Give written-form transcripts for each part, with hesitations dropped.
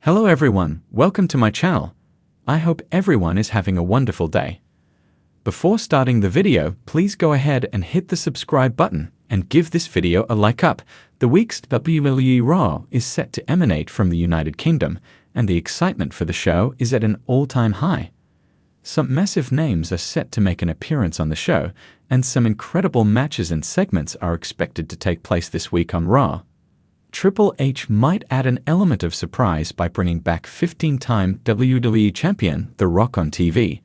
Hello everyone, welcome to my channel. I hope everyone is having a wonderful day. Before starting the video, please go ahead and hit the subscribe button and give this video a like up. The week's WWE Raw is set to emanate from the United Kingdom, and the excitement for the show is at an all-time high. Some massive names are set to make an appearance on the show, and some incredible matches and segments are expected to take place this week on Raw. Triple H might add an element of surprise by bringing back 15-time WWE Champion The Rock on TV.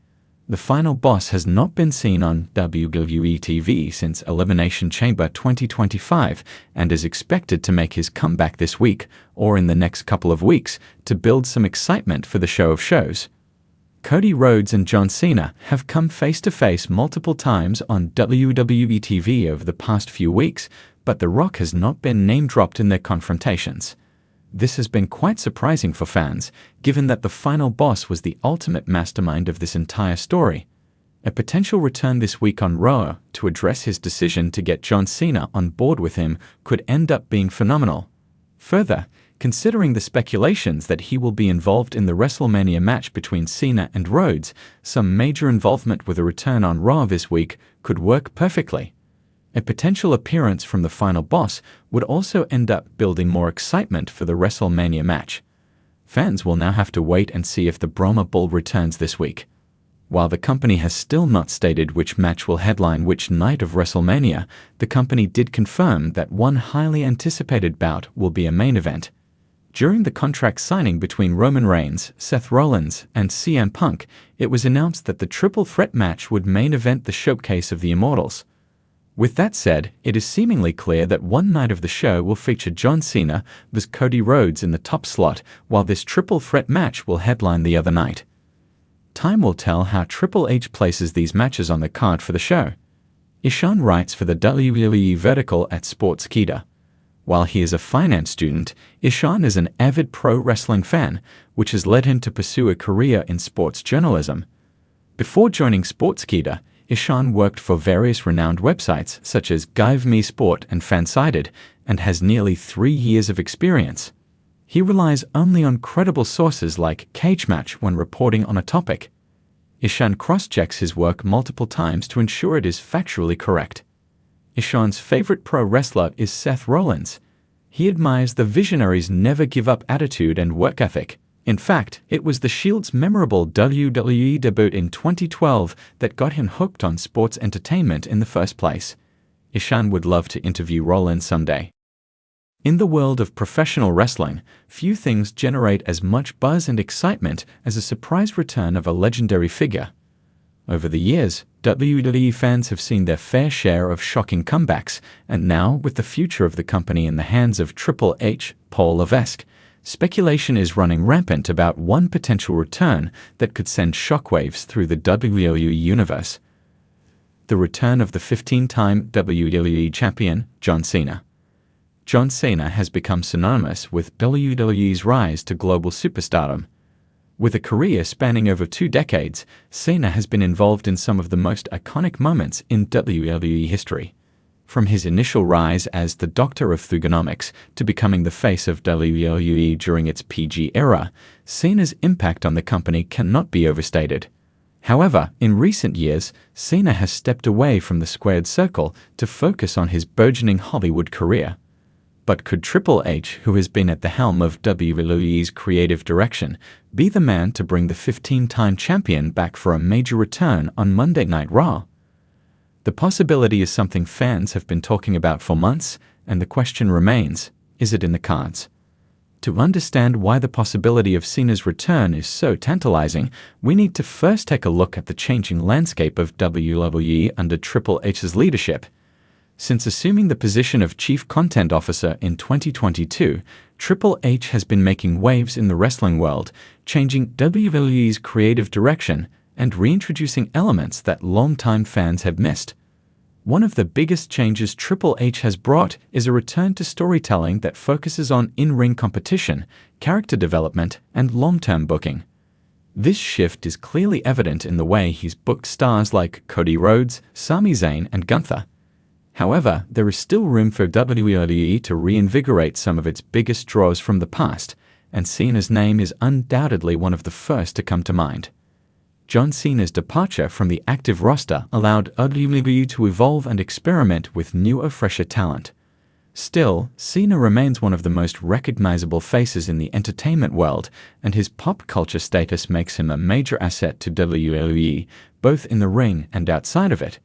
The final boss has not been seen on WWE TV since Elimination Chamber 2025 and is expected to make his comeback this week or in the next couple of weeks to build some excitement for the show of shows. Cody Rhodes and John Cena have come face-to-face multiple times on WWE TV over the past few weeks, but The Rock has not been name-dropped in their confrontations. This has been quite surprising for fans, given that the final boss was the ultimate mastermind of this entire story. A potential return this week on Raw to address his decision to get John Cena on board with him could end up being phenomenal. Further, considering the speculations that he will be involved in the WrestleMania match between Cena and Rhodes, some major involvement with a return on Raw this week could work perfectly. A potential appearance from the final boss would also end up building more excitement for the WrestleMania match. Fans will now have to wait and see if the Brahma Bull returns this week. While the company has still not stated which match will headline which night of WrestleMania, the company did confirm that one highly anticipated bout will be a main event. During the contract signing between Roman Reigns, Seth Rollins, and CM Punk, it was announced that the triple threat match would main event the Showcase of the Immortals. With that said, it is seemingly clear that one night of the show will feature John Cena vs Cody Rhodes in the top slot, while this triple threat match will headline the other night. Time will tell how Triple H places these matches on the card for the show. Ishan writes for the WWE Vertical at Sportskeeda. While he is a finance student, Ishan is an avid pro wrestling fan, which has led him to pursue a career in sports journalism. Before joining Sportskeeda, Ishan worked for various renowned websites such as Give Me Sport and Fansided and has nearly 3 years of experience. He relies only on credible sources like Cage Match when reporting on a topic. Ishan cross-checks his work multiple times to ensure it is factually correct. Ishan's favorite pro wrestler is Seth Rollins. He admires the visionary's never-give-up attitude and work ethic. In fact, it was the Shield's memorable WWE debut in 2012 that got him hooked on sports entertainment in the first place. Ishan would love to interview Rollins someday. In the world of professional wrestling, few things generate as much buzz and excitement as a surprise return of a legendary figure. Over the years, WWE fans have seen their fair share of shocking comebacks, and now, with the future of the company in the hands of Triple H, Paul Levesque, speculation is running rampant about one potential return that could send shockwaves through the WWE universe. The return of the 15-time WWE Champion, John Cena. John Cena has become synonymous with WWE's rise to global superstardom. With a career spanning over 2 decades, Cena has been involved in some of the most iconic moments in WWE history. From his initial rise as the Doctor of Thugonomics to becoming the face of WWE during its PG era, Cena's impact on the company cannot be overstated. However, in recent years, Cena has stepped away from the squared circle to focus on his burgeoning Hollywood career. But could Triple H, who has been at the helm of WWE's creative direction, be the man to bring the 15-time champion back for a major return on Monday Night Raw? The possibility is something fans have been talking about for months, and the question remains, is it in the cards? To understand why the possibility of Cena's return is so tantalizing, we need to first take a look at the changing landscape of WWE under Triple H's leadership. Since assuming the position of Chief Content Officer in 2022, Triple H has been making waves in the wrestling world, changing WWE's creative direction and reintroducing elements that longtime fans have missed. One of the biggest changes Triple H has brought is a return to storytelling that focuses on in-ring competition, character development, and long-term booking. This shift is clearly evident in the way he's booked stars like Cody Rhodes, Sami Zayn, and Gunther. However, there is still room for WWE to reinvigorate some of its biggest draws from the past, and Cena's name is undoubtedly one of the first to come to mind. John Cena's departure from the active roster allowed WWE to evolve and experiment with newer, fresher talent. Still, Cena remains one of the most recognizable faces in the entertainment world, and his pop culture status makes him a major asset to WWE, both in the ring and outside of it.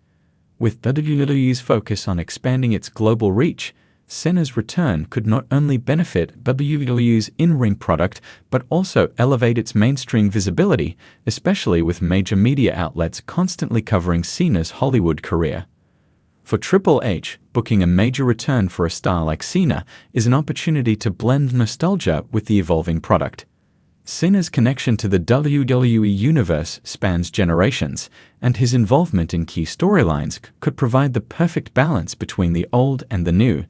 With WWE's focus on expanding its global reach, Cena's return could not only benefit WWE's in-ring product, but also elevate its mainstream visibility, especially with major media outlets constantly covering Cena's Hollywood career. For Triple H, booking a major return for a star like Cena is an opportunity to blend nostalgia with the evolving product. Cena's connection to the WWE Universe spans generations, and his involvement in key storylines could provide the perfect balance between the old and the new.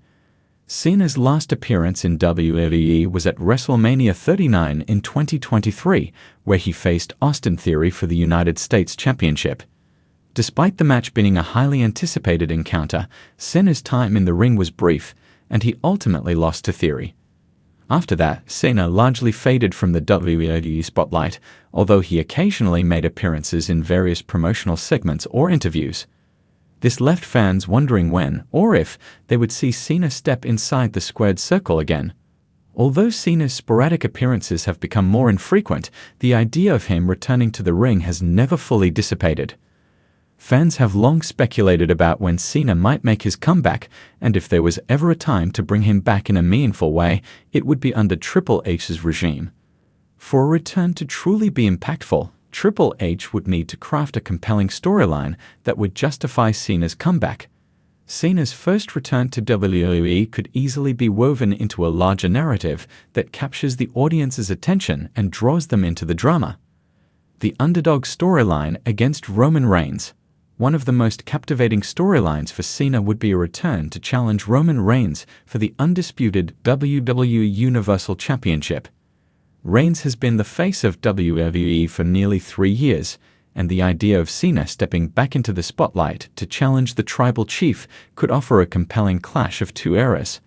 Cena's last appearance in WWE was at WrestleMania 39 in 2023, where he faced Austin Theory for the United States Championship. Despite the match being a highly anticipated encounter, Cena's time in the ring was brief, and he ultimately lost to Theory. After that, Cena largely faded from the WWE spotlight, although he occasionally made appearances in various promotional segments or interviews. This left fans wondering when, or if, they would see Cena step inside the squared circle again. Although Cena's sporadic appearances have become more infrequent, the idea of him returning to the ring has never fully dissipated. Fans have long speculated about when Cena might make his comeback, and if there was ever a time to bring him back in a meaningful way, it would be under Triple H's regime. For a return to truly be impactful, Triple H would need to craft a compelling storyline that would justify Cena's comeback. Cena's first return to WWE could easily be woven into a larger narrative that captures the audience's attention and draws them into the drama. The underdog storyline against Roman Reigns. One of the most captivating storylines for Cena would be a return to challenge Roman Reigns for the undisputed WWE Universal Championship. Reigns has been the face of WWE for nearly 3 years, and the idea of Cena stepping back into the spotlight to challenge the tribal chief could offer a compelling clash of two eras.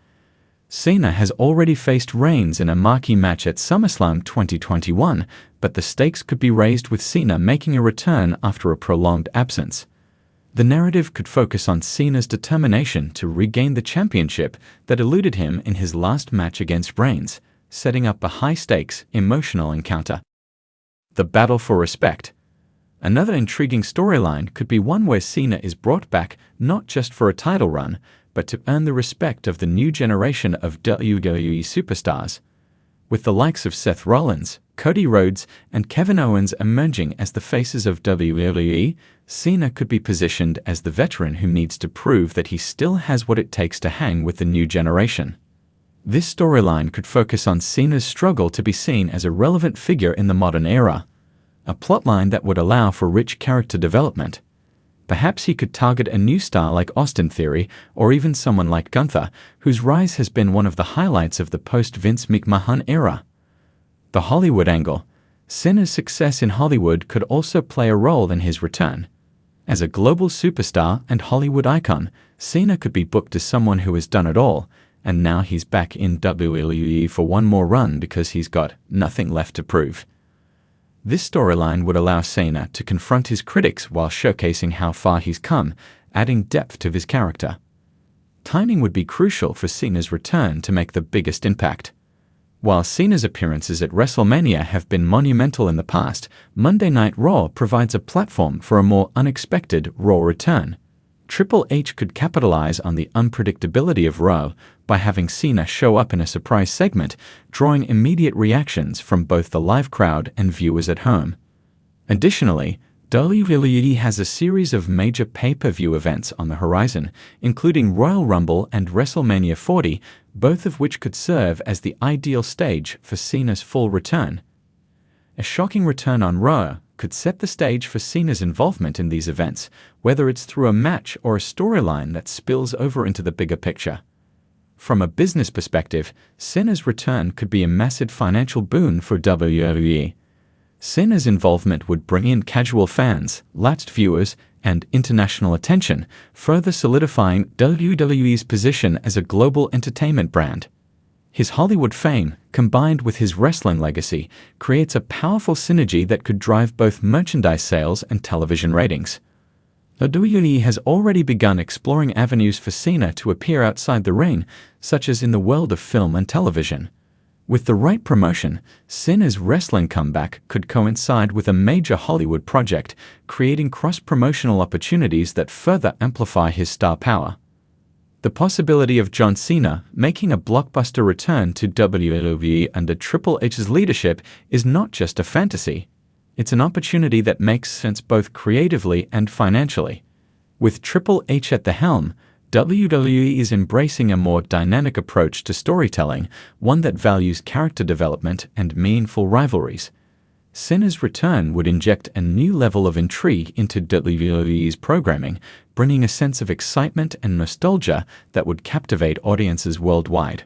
Cena has already faced Reigns in a marquee match at SummerSlam 2021, but the stakes could be raised with Cena making a return after a prolonged absence. The narrative could focus on Cena's determination to regain the championship that eluded him in his last match against Reigns, setting up a high-stakes, emotional encounter. The battle for respect. Another intriguing storyline could be one where Cena is brought back not just for a title run, but to earn the respect of the new generation of WWE superstars. With the likes of Seth Rollins, Cody Rhodes, and Kevin Owens emerging as the faces of WWE, Cena could be positioned as the veteran who needs to prove that he still has what it takes to hang with the new generation. This storyline could focus on Cena's struggle to be seen as a relevant figure in the modern era, a plotline that would allow for rich character development. Perhaps he could target a new star like Austin Theory, or even someone like Gunther, whose rise has been one of the highlights of the post-Vince McMahon era. The Hollywood angle. Cena's success in Hollywood could also play a role in his return. As a global superstar and Hollywood icon, Cena could be booked as someone who has done it all, and now he's back in WWE for one more run because he's got nothing left to prove. This storyline would allow Cena to confront his critics while showcasing how far he's come, adding depth to his character. Timing would be crucial for Cena's return to make the biggest impact. While Cena's appearances at WrestleMania have been monumental in the past, Monday Night Raw provides a platform for a more unexpected Raw return. Triple H could capitalize on the unpredictability of Raw by having Cena show up in a surprise segment, drawing immediate reactions from both the live crowd and viewers at home. Additionally, WWE has a series of major pay-per-view events on the horizon, including Royal Rumble and WrestleMania 40, both of which could serve as the ideal stage for Cena's full return. A shocking return on Raw could set the stage for Cena's involvement in these events, whether it's through a match or a storyline that spills over into the bigger picture. From a business perspective, Cena's return could be a massive financial boon for WWE. Cena's involvement would bring in casual fans, lapsed viewers, and international attention, further solidifying WWE's position as a global entertainment brand. His Hollywood fame, combined with his wrestling legacy, creates a powerful synergy that could drive both merchandise sales and television ratings. WWE has already begun exploring avenues for Cena to appear outside the ring, such as in the world of film and television. With the right promotion, Cena's wrestling comeback could coincide with a major Hollywood project, creating cross-promotional opportunities that further amplify his star power. The possibility of John Cena making a blockbuster return to WWE under Triple H's leadership is not just a fantasy. It's an opportunity that makes sense both creatively and financially. With Triple H at the helm, WWE is embracing a more dynamic approach to storytelling, one that values character development and meaningful rivalries. Cena's return would inject a new level of intrigue into WWE's programming, bringing a sense of excitement and nostalgia that would captivate audiences worldwide.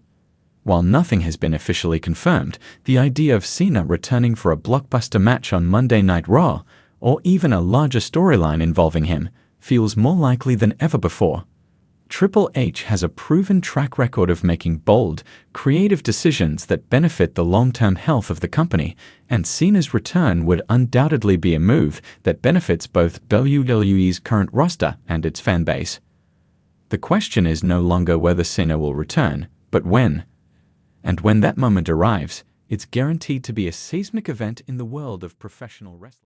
While nothing has been officially confirmed, the idea of Cena returning for a blockbuster match on Monday Night Raw, or even a larger storyline involving him, feels more likely than ever before. Triple H has a proven track record of making bold, creative decisions that benefit the long-term health of the company, and Cena's return would undoubtedly be a move that benefits both WWE's current roster and its fan base. The question is no longer whether Cena will return, but when. And when that moment arrives, it's guaranteed to be a seismic event in the world of professional wrestling.